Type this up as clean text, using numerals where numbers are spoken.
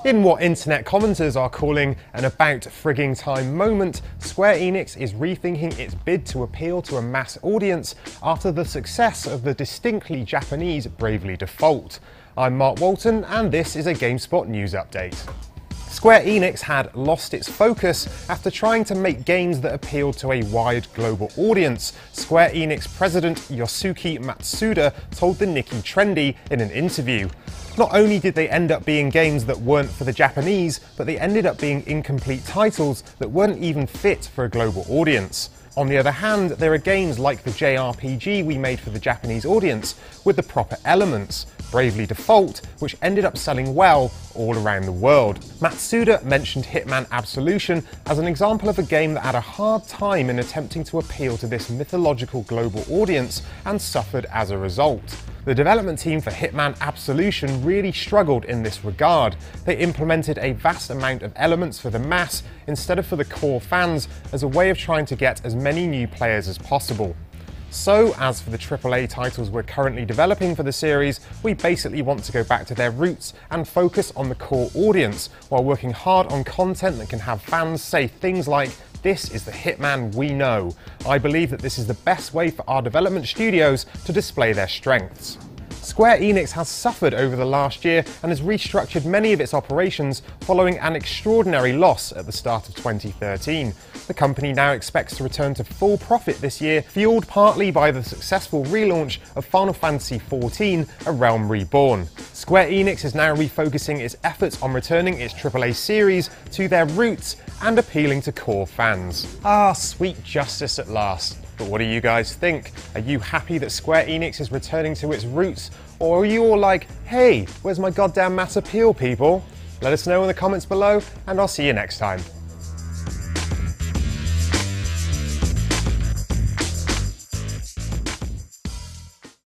In what internet commenters are calling an about frigging time moment, Square Enix is rethinking its bid to appeal to a mass audience after the success of the distinctly Japanese Bravely Default. I'm Mark Walton, and this is a Gamespot news update. Square Enix had lost its focus after trying to make games that appealed to a wide global audience, Square Enix president Yosuke Matsuda told the Nikkei Trendy in an interview. Not only did they end up being games that weren't for the Japanese, but they ended up being incomplete titles that weren't even fit for a global audience. On the other hand, there are games like the JRPG we made for the Japanese audience with the proper elements, Bravely Default, which ended up selling well all around the world. Matsuda mentioned Hitman Absolution as an example of a game that had a hard time in attempting to appeal to this mythological global audience and suffered as a result. The development team for Hitman Absolution really struggled in this regard. They implemented a vast amount of elements for the mass instead of for the core fans as a way of trying to get as many new players as possible. So, as for the AAA titles we're currently developing for the series, we basically want to go back to their roots and focus on the core audience, while working hard on content that can have fans say things like, "This is the Hitman we know." I believe that this is the best way for our development studios to display their strengths. Square Enix has suffered over the last year and has restructured many of its operations following an extraordinary loss at the start of 2013. The company now expects to return to full profit this year, fueled partly by the successful relaunch of Final Fantasy XIV: A Realm Reborn. Square Enix is now refocusing its efforts on returning its AAA series to their roots and appealing to core fans. Ah, sweet justice at last. But what do you guys think? Are you happy that Square Enix is returning to its roots? Or are you all like, hey, where's my goddamn mass appeal, people? Let us know in the comments below, and I'll see you next time.